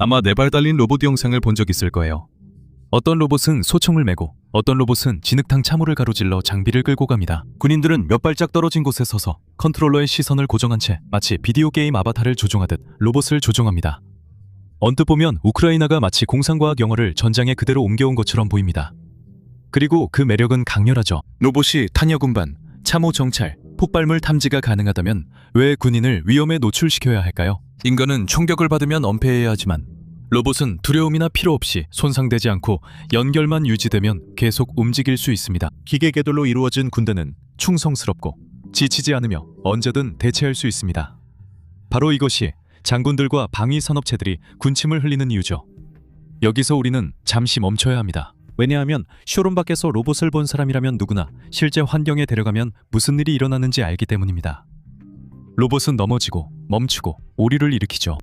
아마 4발 달린 로봇 영상을 본 적 있을 거예요. 어떤 로봇은 소총을 메고 어떤 로봇은 진흙탕 차물을 가로질러 장비를 끌고 갑니다. 군인들은 몇 발짝 떨어진 곳에 서서 컨트롤러의 시선을 고정한 채 마치 비디오 게임 아바타를 조종하듯 로봇을 조종합니다. 언뜻 보면 우크라이나가 마치 공상과학 영어를 전장에 그대로 옮겨온 것처럼 보입니다. 그리고 그 매력은 강렬하죠. 로봇이 탄약 운반, 참호 정찰, 폭발물 탐지가 가능하다면 왜 군인을 위험에 노출시켜야 할까요? 인간은 총격을 받으면 엄폐해야 하지만 로봇은 두려움이나 필요 없이 손상되지 않고 연결만 유지되면 계속 움직일 수 있습니다. 기계 궤돌로 이루어진 군대는 충성스럽고 지치지 않으며 언제든 대체할 수 있습니다. 바로 이것이 장군들과 방위 산업체들이 군침을 흘리는 이유죠. 여기서 우리는 잠시 멈춰야 합니다. 왜냐하면 쇼룸 밖에서 로봇을 본 사람이라면 누구나 실제 환경에 데려가면 무슨 일이 일어나는지 알기 때문입니다. 로봇은 넘어지고 멈추고 오류를 일으키죠.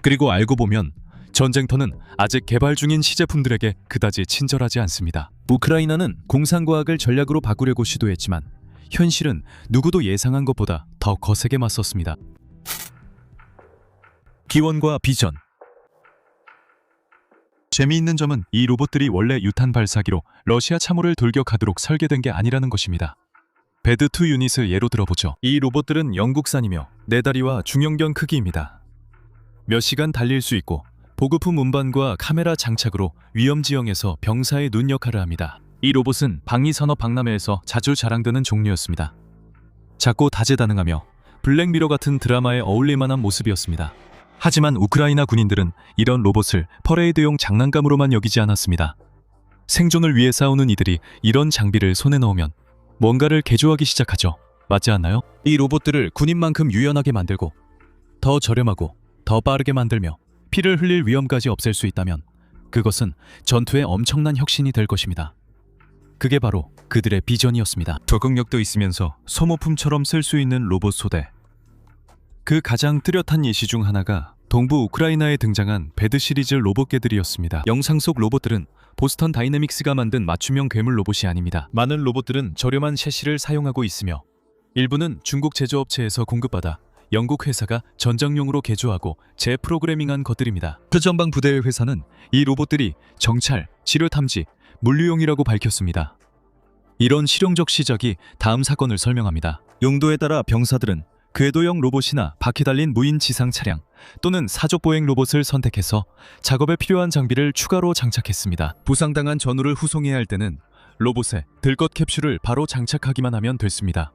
그리고 알고 보면 전쟁터는 아직 개발 중인 시제품들에게 그다지 친절하지 않습니다. 우크라이나는 공상과학을 전략으로 바꾸려고 시도했지만 현실은 누구도 예상한 것보다 더 거세게 맞섰습니다. 기원과 비전. 재미있는 점은 이 로봇들이 원래 유탄 발사기로 러시아 참호를 돌격하도록 설계된 게 아니라는 것입니다. 배드2 유닛을 예로 들어보죠. 이 로봇들은 영국산이며 4다리와 중형견 크기입니다. 몇 시간 달릴 수 있고 보급품 운반과 카메라 장착으로 위험 지형에서 병사의 눈 역할을 합니다. 이 로봇은 방위산업 박람회에서 자주 자랑되는 종류였습니다. 작고 다재다능하며 블랙미러 같은 드라마에 어울릴 만한 모습이었습니다. 하지만 우크라이나 군인들은 이런 로봇을 퍼레이드용 장난감으로만 여기지 않았습니다. 생존을 위해 싸우는 이들이 이런 장비를 손에 넣으면 뭔가를 개조하기 시작하죠. 맞지 않나요? 이 로봇들을 군인만큼 유연하게 만들고 더 저렴하고 더 빠르게 만들며 피를 흘릴 위험까지 없앨 수 있다면 그것은 전투의 엄청난 혁신이 될 것입니다. 그게 바로 그들의 비전이었습니다. 적응력도 있으면서 소모품처럼 쓸 수 있는 로봇 소대. 그 가장 뚜렷한 예시 중 하나가 동부 우크라이나에 등장한 배드 시리즈 로봇개들이었습니다. 영상 속 로봇들은 보스턴 다이내믹스가 만든 맞춤형 괴물 로봇이 아닙니다. 많은 로봇들은 저렴한 셰시를 사용하고 있으며 일부는 중국 제조업체에서 공급받아 영국 회사가 전장용으로 개조하고 재프로그래밍한 것들입니다. 최전방 부대의 회사는 이 로봇들이 정찰, 치료 탐지, 물류용이라고 밝혔습니다. 이런 실용적 시작이 다음 사건을 설명합니다. 용도에 따라 병사들은 궤도형 로봇이나 바퀴 달린 무인 지상 차량 또는 사족 보행 로봇을 선택해서 작업에 필요한 장비를 추가로 장착했습니다. 부상당한 전우를 후송해야 할 때는 로봇에 들것 캡슐을 바로 장착하기만 하면 됐습니다.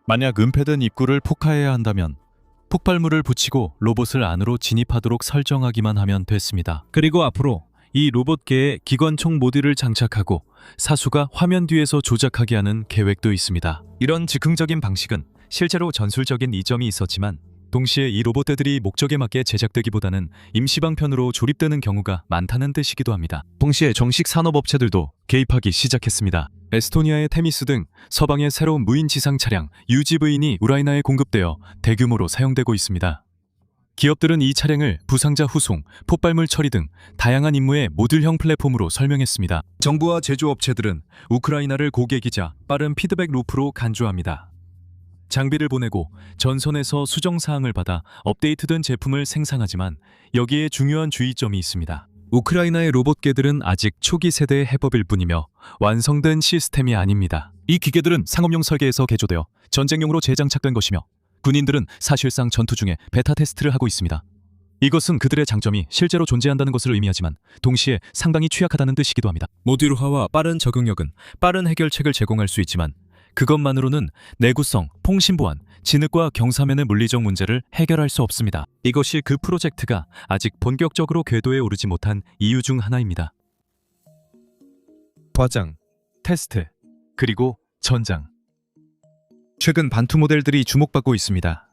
만약 은폐된 입구를 폭파해야 한다면 폭발물을 붙이고 로봇을 안으로 진입하도록 설정하기만 하면 됐습니다. 그리고 앞으로 이 로봇계에 기관총 모듈을 장착하고 사수가 화면 뒤에서 조작하게 하는 계획도 있습니다. 이런 즉흥적인 방식은 실제로 전술적인 이점이 있었지만 동시에 이 로봇들이 목적에 맞게 제작되기보다는 임시방편으로 조립되는 경우가 많다는 뜻이기도 합니다. 동시에 정식 산업업체들도 개입하기 시작했습니다. 에스토니아의 테미스 등 서방의 새로운 무인 지상 차량 UGV인이 우크라이나에 공급되어 대규모로 사용되고 있습니다. 기업들은 이 차량을 부상자 후송, 폭발물 처리 등 다양한 임무의 모듈형 플랫폼으로 설명했습니다. 정부와 제조업체들은 우크라이나를 고객이자 빠른 피드백 루프로 간주합니다. 장비를 보내고 전선에서 수정사항을 받아 업데이트된 제품을 생산하지만 여기에 중요한 주의점이 있습니다. 우크라이나의 로봇개들은 아직 초기 세대의 해법일 뿐이며 완성된 시스템이 아닙니다. 이 기계들은 상업용 설계에서 개조되어 전쟁용으로 재장착된 것이며 군인들은 사실상 전투 중에 베타 테스트를 하고 있습니다. 이것은 그들의 장점이 실제로 존재한다는 것을 의미하지만 동시에 상당히 취약하다는 뜻이기도 합니다. 모듈화와 빠른 적응력은 빠른 해결책을 제공할 수 있지만 그것만으로는 내구성, 통신보안, 진흙과 경사면의 물리적 문제를 해결할 수 없습니다. 이것이 그 프로젝트가 아직 본격적으로 궤도에 오르지 못한 이유 중 하나입니다. 과장, 테스트, 그리고 전장. 최근 반투 모델들이 주목받고 있습니다.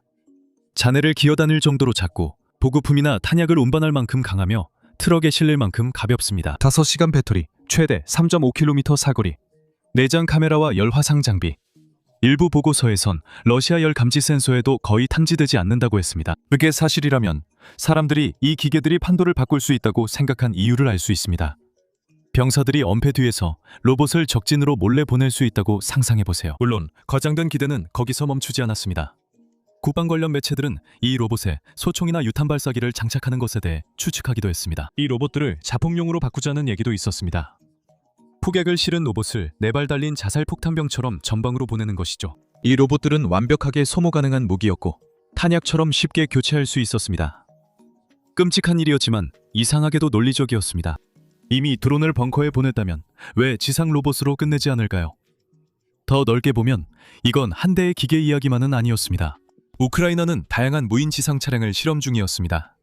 잔해를 기어다닐 정도로 작고 보급품이나 탄약을 운반할 만큼 강하며 트럭에 실릴 만큼 가볍습니다. 5시간 배터리, 최대 3.5km 사거리, 내장 카메라와 열 화상 장비. 일부 보고서에선 러시아 열 감지 센서에도 거의 탐지되지 않는다고 했습니다. 그게 사실이라면 사람들이 이 기계들이 판도를 바꿀 수 있다고 생각한 이유를 알 수 있습니다. 병사들이 엄폐 뒤에서 로봇을 적진으로 몰래 보낼 수 있다고 상상해보세요. 물론 과장된 기대는 거기서 멈추지 않았습니다. 국방 관련 매체들은 이 로봇에 소총이나 유탄 발사기를 장착하는 것에 대해 추측하기도 했습니다. 이 로봇들을 자폭용으로 바꾸자는 얘기도 있었습니다. 폭약을 실은 로봇을 4발 달린 자살 폭탄병처럼 전방으로 보내는 것이죠. 이 로봇들은 완벽하게 소모 가능한 무기였고 탄약처럼 쉽게 교체할 수 있었습니다. 끔찍한 일이었지만 이상하게도 논리적이었습니다. 이미 드론을 벙커에 보냈다면 왜 지상 로봇으로 끝내지 않을까요? 더 넓게 보면 이건 한 대의 기계 이야기만은 아니었습니다. 우크라이나는 다양한 무인 지상 차량을 실험 중이었습니다.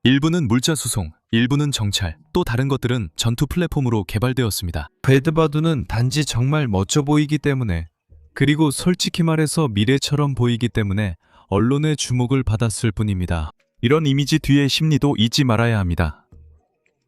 일부는 물자 수송, 일부는 정찰, 또 다른 것들은 전투 플랫폼으로 개발되었습니다. 배드바두는 단지 정말 멋져 보이기 때문에, 그리고 솔직히 말해서 미래처럼 보이기 때문에 언론의 주목을 받았을 뿐입니다. 이런 이미지 뒤의 심리도 잊지 말아야 합니다.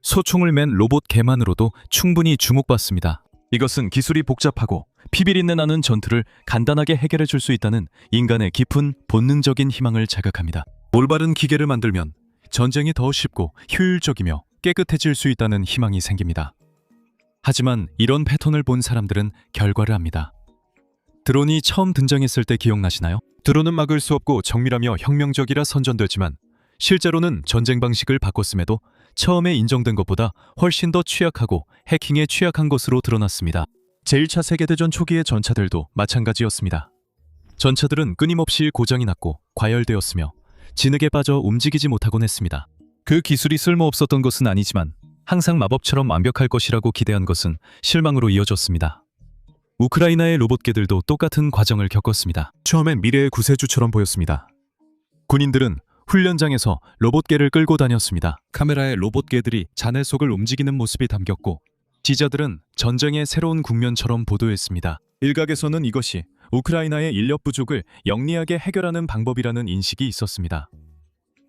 소총을 맨 로봇 개만으로도 충분히 주목받습니다. 이것은 기술이 복잡하고 피비린내 나는 전투를 간단하게 해결해 줄 수 있다는 인간의 깊은 본능적인 희망을 자극합니다. 올바른 기계를 만들면 전쟁이 더 쉽고 효율적이며 깨끗해질 수 있다는 희망이 생깁니다. 하지만 이런 패턴을 본 사람들은 결과를 합니다. 드론이 처음 등장했을 때 기억나시나요? 드론은 막을 수 없고 정밀하며 혁명적이라 선전됐지만 실제로는 전쟁 방식을 바꿨음에도 처음에 인정된 것보다 훨씬 더 취약하고 해킹에 취약한 것으로 드러났습니다. 제1차 세계대전 초기의 전차들도 마찬가지였습니다. 전차들은 끊임없이 고장이 났고 과열되었으며 진흙에 빠져 움직이지 못하곤 했습니다. 그 기술이 쓸모없었던 것은 아니지만 항상 마법처럼 완벽할 것이라고 기대한 것은 실망으로 이어졌습니다. 우크라이나의 로봇개들도 똑같은 과정을 겪었습니다. 처음엔 미래의 구세주처럼 보였습니다. 군인들은 훈련장에서 로봇개를 끌고 다녔습니다. 카메라에 로봇개들이 잔해 속을 움직이는 모습이 담겼고 기자들은 전쟁의 새로운 국면처럼 보도했습니다. 일각에서는 이것이 우크라이나의 인력 부족을 영리하게 해결하는 방법이라는 인식이 있었습니다.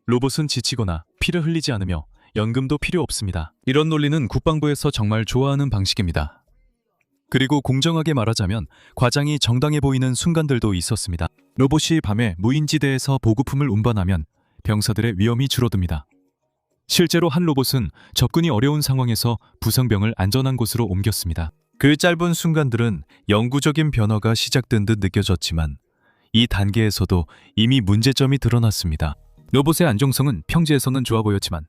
로봇은 지치거나 피를 흘리지 않으며 연금도 필요 없습니다. 이런 논리는 국방부에서 정말 좋아하는 방식입니다. 그리고 공정하게 말하자면 과장이 정당해 보이는 순간들도 있었습니다. 로봇이 밤에 무인지대에서 보급품을 운반하면 병사들의 위험이 줄어듭니다. 실제로 한 로봇은 접근이 어려운 상황에서 부상병을 안전한 곳으로 옮겼습니다. 그 짧은 순간들은 영구적인 변화가 시작된 듯 느껴졌지만 이 단계에서도 이미 문제점이 드러났습니다. 로봇의 안정성은 평지에서는 좋아 보였지만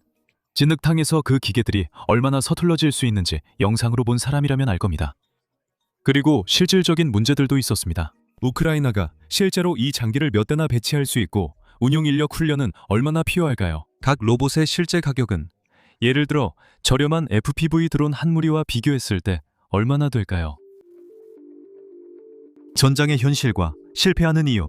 진흙탕에서 그 기계들이 얼마나 서툴러질 수 있는지 영상으로 본 사람이라면 알 겁니다. 그리고 실질적인 문제들도 있었습니다. 우크라이나가 실제로 이 장비를 몇 대나 배치할 수 있고 운용 인력 훈련은 얼마나 필요할까요? 각 로봇의 실제 가격은 예를 들어 저렴한 FPV 드론 한 무리와 비교했을 때 얼마나 될까요? 전장의 현실과 실패하는 이유.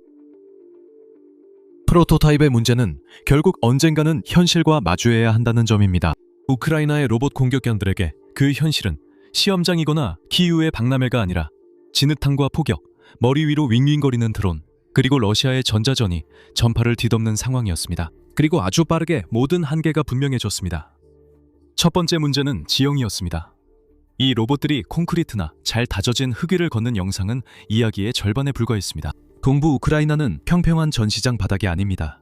프로토타입의 문제는 결국 언젠가는 현실과 마주해야 한다는 점입니다. 우크라이나의 로봇 공격견들에게 그 현실은 시험장이거나 키이우의 박람회가 아니라 진흙탕과 폭격, 머리 위로 윙윙거리는 드론, 그리고 러시아의 전자전이 전파를 뒤덮는 상황이었습니다. 그리고 아주 빠르게 모든 한계가 분명해졌습니다. 첫 번째 문제는 지형이었습니다. 이 로봇들이 콘크리트나 잘 다져진 흙 위를 걷는 영상은 이야기의 절반에 불과했습니다. 동부 우크라이나는 평평한 전시장 바닥이 아닙니다.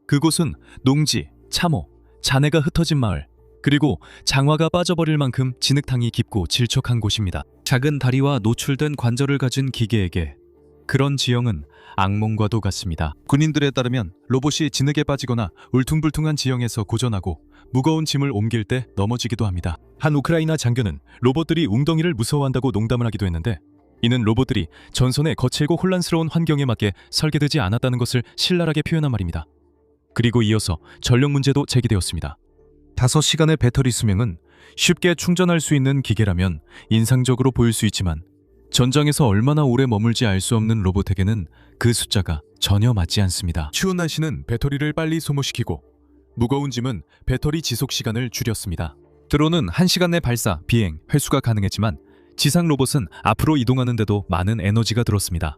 그곳은 농지, 참호, 잔해가 흩어진 마을, 그리고 장화가 빠져버릴 만큼 진흙탕이 깊고 질척한 곳입니다. 작은 다리와 노출된 관절을 가진 기계에게 그런 지형은 악몽과도 같습니다. 군인들에 따르면 로봇이 진흙에 빠지거나 울퉁불퉁한 지형에서 고전하고 무거운 짐을 옮길 때 넘어지기도 합니다. 한 우크라이나 장교는 로봇들이 웅덩이를 무서워한다고 농담을 하기도 했는데 이는 로봇들이 전선의 거칠고 혼란스러운 환경에 맞게 설계되지 않았다는 것을 신랄하게 표현한 말입니다. 그리고 이어서 전력 문제도 제기되었습니다. 5시간의 배터리 수명은 쉽게 충전할 수 있는 기계라면 인상적으로 보일 수 있지만 전장에서 얼마나 오래 머물지 알 수 없는 로봇에게는 그 숫자가 전혀 맞지 않습니다. 추운 날씨는 배터리를 빨리 소모시키고 무거운 짐은 배터리 지속 시간을 줄였습니다. 드론은 1시간 내 발사, 비행, 회수가 가능했지만 지상 로봇은 앞으로 이동하는데도 많은 에너지가 들었습니다.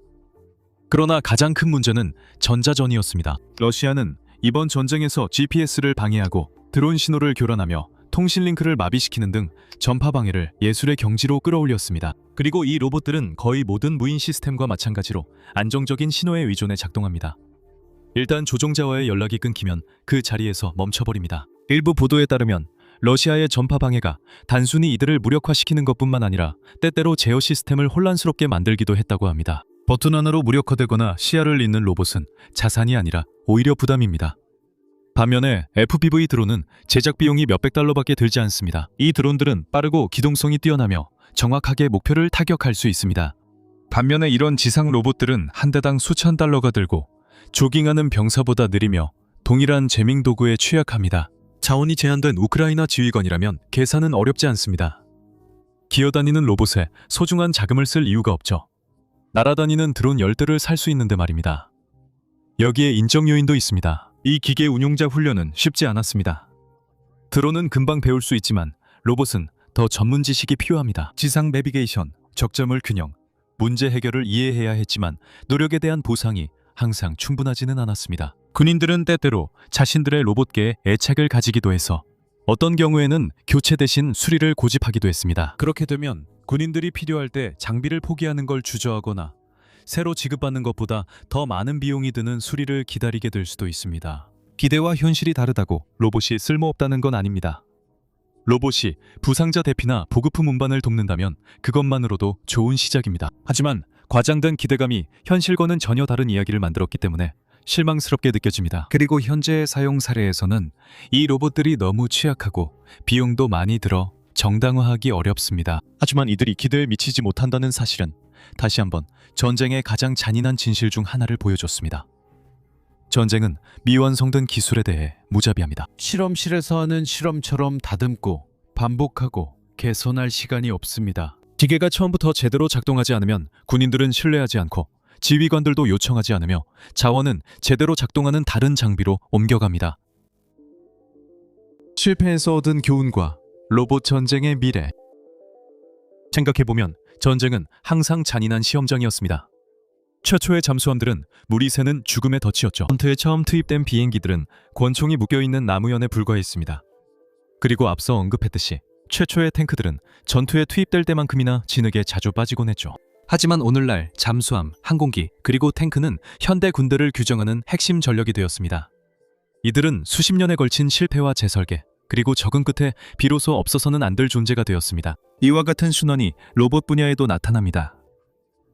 그러나 가장 큰 문제는 전자전이었습니다. 러시아는 이번 전쟁에서 GPS를 방해하고 드론 신호를 교란하며 통신 링크를 마비시키는 등 전파 방해를 예술의 경지로 끌어올렸습니다. 그리고 이 로봇들은 거의 모든 무인 시스템과 마찬가지로 안정적인 신호에 의존해 작동합니다. 일단 조종자와의 연락이 끊기면 그 자리에서 멈춰버립니다. 일부 보도에 따르면 러시아의 전파 방해가 단순히 이들을 무력화시키는 것뿐만 아니라 때때로 제어 시스템을 혼란스럽게 만들기도 했다고 합니다. 버튼 하나로 무력화되거나 시야를 잇는 로봇은 자산이 아니라 오히려 부담입니다. 반면에 FPV 드론은 제작 비용이 몇백 달러밖에 들지 않습니다. 이 드론들은 빠르고 기동성이 뛰어나며 정확하게 목표를 타격할 수 있습니다. 반면에 이런 지상 로봇들은 한 대당 수천 달러가 들고 조깅하는 병사보다 느리며 동일한 제밍 도구에 취약합니다. 자원이 제한된 우크라이나 지휘관이라면 계산은 어렵지 않습니다. 기어다니는 로봇에 소중한 자금을 쓸 이유가 없죠. 날아다니는 드론 10대를 살 수 있는데 말입니다. 여기에 인적 요인도 있습니다. 이 기계 운용자 훈련은 쉽지 않았습니다. 드론은 금방 배울 수 있지만 로봇은 더 전문 지식이 필요합니다. 지상 내비게이션, 적재물 균형, 문제 해결을 이해해야 했지만 노력에 대한 보상이 항상 충분하지는 않았습니다. 군인들은 때때로 자신들의 로봇계에 애착을 가지기도 해서 어떤 경우에는 교체 대신 수리를 고집하기도 했습니다. 그렇게 되면 군인들이 필요할 때 장비를 포기하는 걸 주저하거나 새로 지급받는 것보다 더 많은 비용이 드는 수리를 기다리게 될 수도 있습니다. 기대와 현실이 다르다고 로봇이 쓸모없다는 건 아닙니다. 로봇이 부상자 대피나 보급품 운반을 돕는다면 그것만으로도 좋은 시작입니다. 하지만 과장된 기대감이 현실과는 전혀 다른 이야기를 만들었기 때문에 실망스럽게 느껴집니다. 그리고 현재의 사용 사례에서는 이 로봇들이 너무 취약하고 비용도 많이 들어 정당화하기 어렵습니다. 하지만 이들이 기대에 미치지 못한다는 사실은 다시 한번 전쟁의 가장 잔인한 진실 중 하나를 보여줬습니다. 전쟁은 미완성된 기술에 대해 무자비합니다. 실험실에서 하는 실험처럼 다듬고 반복하고 개선할 시간이 없습니다. 기계가 처음부터 제대로 작동하지 않으면 군인들은 신뢰하지 않고 지휘관들도 요청하지 않으며 자원은 제대로 작동하는 다른 장비로 옮겨갑니다. 실패에서 얻은 교훈과 로봇 전쟁의 미래. 생각해보면 전쟁은 항상 잔인한 시험장이었습니다. 최초의 잠수함들은 물이 새는 죽음의 덫이었죠. 전투에 처음 투입된 비행기들은 권총이 묶여있는 나무연에 불과했습니다. 그리고 앞서 언급했듯이 최초의 탱크들은 전투에 투입될 때만큼이나 진흙에 자주 빠지곤 했죠. 하지만 오늘날 잠수함, 항공기, 그리고 탱크는 현대 군대를 규정하는 핵심 전력이 되었습니다. 이들은 수십 년에 걸친 실패와 재설계, 그리고 적응 끝에 비로소 없어서는 안 될 존재가 되었습니다. 이와 같은 순환이 로봇 분야에도 나타납니다.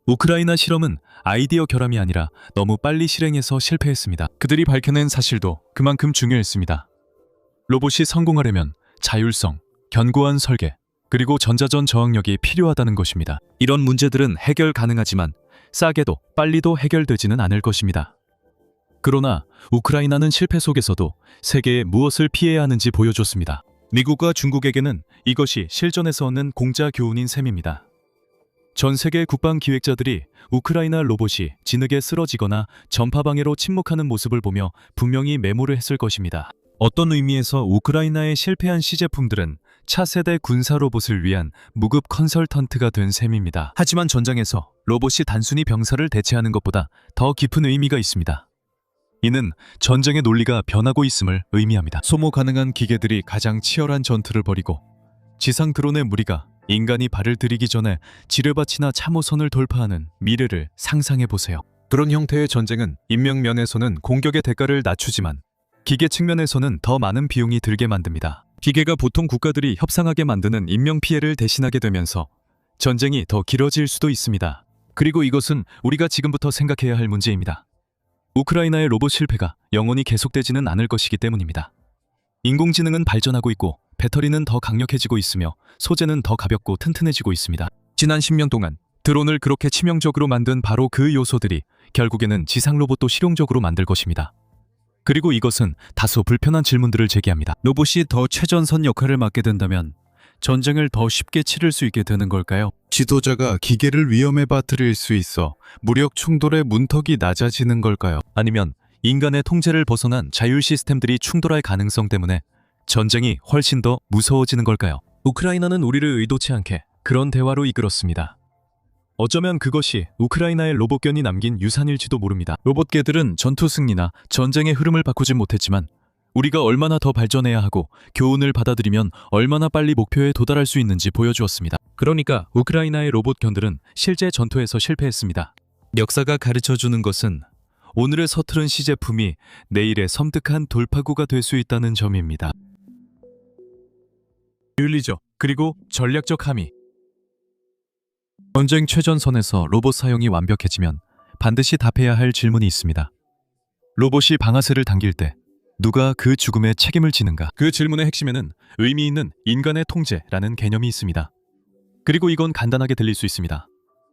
우크라이나 실험은 아이디어 결함이 아니라 너무 빨리 실행해서 실패했습니다. 그들이 밝혀낸 사실도 그만큼 중요했습니다. 로봇이 성공하려면 자율성, 견고한 설계, 그리고 전자전 저항력이 필요하다는 것입니다. 이런 문제들은 해결 가능하지만 싸게도 빨리도 해결되지는 않을 것입니다. 그러나 우크라이나는 실패 속에서도 세계에 무엇을 피해야 하는지 보여줬습니다. 미국과 중국에게는 이것이 실전에서 얻는 공짜 교훈인 셈입니다. 전 세계 국방 기획자들이 우크라이나 로봇이 진흙에 쓰러지거나 전파방해로 침묵하는 모습을 보며 분명히 메모를 했을 것입니다. 어떤 의미에서 우크라이나의 실패한 시제품들은 차세대 군사 로봇을 위한 무급 컨설턴트가 된 셈입니다. 하지만 전장에서 로봇이 단순히 병사를 대체하는 것보다 더 깊은 의미가 있습니다. 이는 전쟁의 논리가 변하고 있음을 의미합니다. 소모 가능한 기계들이 가장 치열한 전투를 벌이고 지상 드론의 무리가 인간이 발을 들이기 전에 지뢰밭이나 참호선을 돌파하는 미래를 상상해보세요. 그런 형태의 전쟁은 인명 면에서는 공격의 대가를 낮추지만 기계 측면에서는 더 많은 비용이 들게 만듭니다. 기계가 보통 국가들이 협상하게 만드는 인명피해를 대신하게 되면서 전쟁이 더 길어질 수도 있습니다. 그리고 이것은 우리가 지금부터 생각해야 할 문제입니다. 우크라이나의 로봇 실패가 영원히 계속되지는 않을 것이기 때문입니다. 인공지능은 발전하고 있고 배터리는 더 강력해지고 있으며 소재는 더 가볍고 튼튼해지고 있습니다. 지난 10년 동안 드론을 그렇게 치명적으로 만든 바로 그 요소들이 결국에는 지상 로봇도 실용적으로 만들 것입니다. 그리고 이것은 다소 불편한 질문들을 제기합니다. 로봇이 더 최전선 역할을 맡게 된다면 전쟁을 더 쉽게 치를 수 있게 되는 걸까요? 지도자가 기계를 위험에 빠뜨릴 수 있어 무력 충돌의 문턱이 낮아지는 걸까요? 아니면 인간의 통제를 벗어난 자율 시스템들이 충돌할 가능성 때문에 전쟁이 훨씬 더 무서워지는 걸까요? 우크라이나는 우리를 의도치 않게 그런 대화로 이끌었습니다. 어쩌면 그것이 우크라이나의 로봇견이 남긴 유산일지도 모릅니다. 로봇개들은 전투 승리나 전쟁의 흐름을 바꾸진 못했지만 우리가 얼마나 더 발전해야 하고 교훈을 받아들이면 얼마나 빨리 목표에 도달할 수 있는지 보여주었습니다. 그러니까 우크라이나의 로봇견들은 실제 전투에서 실패했습니다. 역사가 가르쳐주는 것은 오늘의 서투른 시제품이 내일의 섬뜩한 돌파구가 될 수 있다는 점입니다. 윤리적 그리고 전략적 함의. 전쟁 최전선에서 로봇 사용이 완벽해지면 반드시 답해야 할 질문이 있습니다. 로봇이 방아쇠를 당길 때 누가 그 죽음에 책임을 지는가? 그 질문의 핵심에는 의미 있는 인간의 통제라는 개념이 있습니다. 그리고 이건 간단하게 들릴 수 있습니다.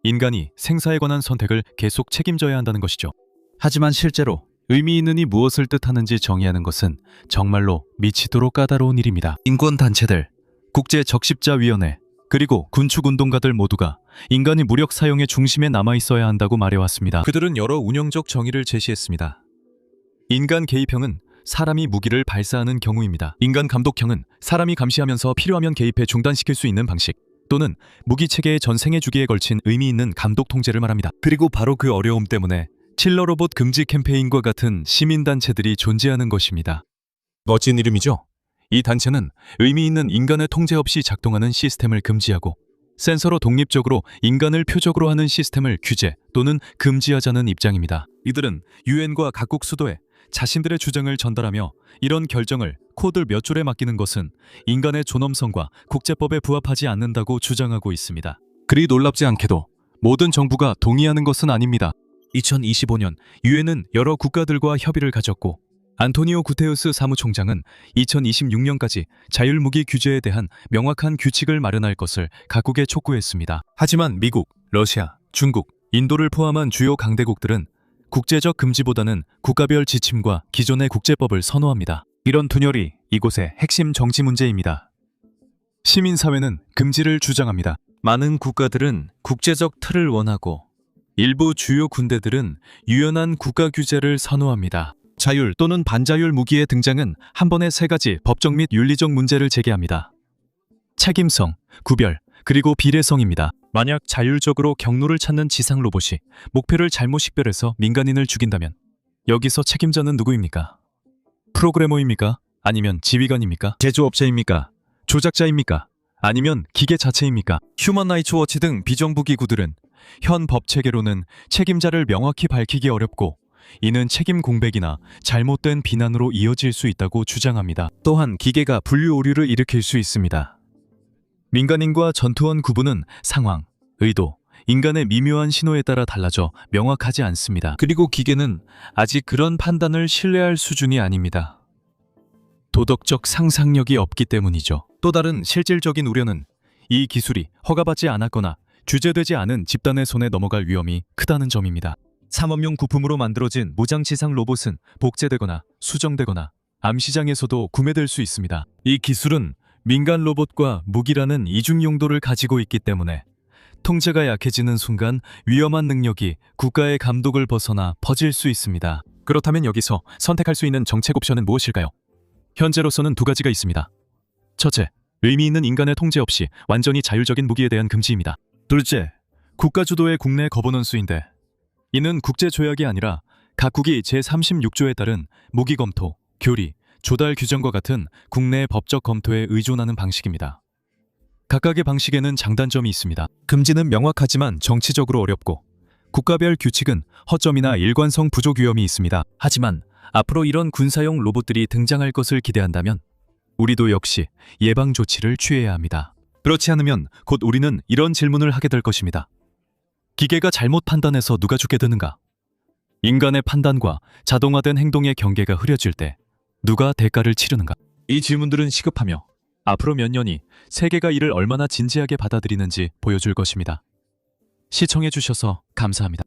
인간이 생사에 관한 선택을 계속 책임져야 한다는 것이죠. 하지만 실제로 의미 있는이 무엇을 뜻하는지 정의하는 것은 정말로 미치도록 까다로운 일입니다. 인권단체들, 국제적십자위원회, 그리고 군축운동가들 모두가 인간이 무력 사용의 중심에 남아있어야 한다고 말해왔습니다. 그들은 여러 운영적 정의를 제시했습니다. 인간 개입형은 사람이 무기를 발사하는 경우입니다. 인간 감독형은 사람이 감시하면서 필요하면 개입해 중단시킬 수 있는 방식, 또는 무기 체계의 전생애 주기에 걸친 의미 있는 감독 통제를 말합니다. 그리고 바로 그 어려움 때문에 킬러 로봇 금지 캠페인과 같은 시민단체들이 존재하는 것입니다. 멋진 이름이죠? 이 단체는 의미 있는 인간의 통제 없이 작동하는 시스템을 금지하고 센서로 독립적으로 인간을 표적으로 하는 시스템을 규제 또는 금지하자는 입장입니다. 이들은 유엔과 각국 수도에 자신들의 주장을 전달하며 이런 결정을 코드 몇 줄에 맡기는 것은 인간의 존엄성과 국제법에 부합하지 않는다고 주장하고 있습니다. 그리 놀랍지 않게도 모든 정부가 동의하는 것은 아닙니다. 2025년 유엔은 여러 국가들과 협의를 가졌고 안토니오 구테우스 사무총장은 2026년까지 자율무기 규제에 대한 명확한 규칙을 마련할 것을 각국에 촉구했습니다. 하지만 미국, 러시아, 중국, 인도를 포함한 주요 강대국들은 국제적 금지보다는 국가별 지침과 기존의 국제법을 선호합니다. 이런 분열이 이곳의 핵심 정치 문제입니다. 시민사회는 금지를 주장합니다. 많은 국가들은 국제적 틀을 원하고 일부 주요 군대들은 유연한 국가 규제를 선호합니다. 자율 또는 반자율 무기의 등장은 한 번에 세 가지 법적 및 윤리적 문제를 제기합니다. 책임성, 구별, 그리고 비례성입니다. 만약 자율적으로 경로를 찾는 지상 로봇이 목표를 잘못 식별해서 민간인을 죽인다면 여기서 책임자는 누구입니까? 프로그래머입니까? 아니면 지휘관입니까? 제조업체입니까? 조작자입니까? 아니면 기계 자체입니까? 휴먼 라이츠 워치 등 비정부 기구들은 현 법 체계로는 책임자를 명확히 밝히기 어렵고 이는 책임 공백이나 잘못된 비난으로 이어질 수 있다고 주장합니다. 또한 기계가 분류 오류를 일으킬 수 있습니다. 민간인과 전투원 구분은 상황, 의도, 인간의 미묘한 신호에 따라 달라져 명확하지 않습니다. 그리고 기계는 아직 그런 판단을 신뢰할 수준이 아닙니다. 도덕적 상상력이 없기 때문이죠. 또 다른 실질적인 우려는 이 기술이 허가받지 않았거나 규제되지 않은 집단의 손에 넘어갈 위험이 크다는 점입니다. 상업용 부품으로 만들어진 무장지상 로봇은 복제되거나 수정되거나 암시장에서도 구매될 수 있습니다. 이 기술은 민간 로봇과 무기라는 이중 용도를 가지고 있기 때문에 통제가 약해지는 순간 위험한 능력이 국가의 감독을 벗어나 퍼질 수 있습니다. 그렇다면 여기서 선택할 수 있는 정책 옵션은 무엇일까요? 현재로서는 두 가지가 있습니다. 첫째, 의미 있는 인간의 통제 없이 완전히 자율적인 무기에 대한 금지입니다. 둘째, 국가 주도의 국내 거버넌스인데 이는 국제조약이 아니라 각국이 제36조에 따른 무기 검토, 교리, 조달 규정과 같은 국내 법적 검토에 의존하는 방식입니다. 각각의 방식에는 장단점이 있습니다. 금지는 명확하지만 정치적으로 어렵고 국가별 규칙은 허점이나 일관성 부족 위험이 있습니다. 하지만 앞으로 이런 군사용 로봇들이 등장할 것을 기대한다면 우리도 역시 예방 조치를 취해야 합니다. 그렇지 않으면 곧 우리는 이런 질문을 하게 될 것입니다. 기계가 잘못 판단해서 누가 죽게 되는가? 인간의 판단과 자동화된 행동의 경계가 흐려질 때 누가 대가를 치르는가? 이 질문들은 시급하며 앞으로 몇 년이 세계가 이를 얼마나 진지하게 받아들이는지 보여줄 것입니다. 시청해주셔서 감사합니다.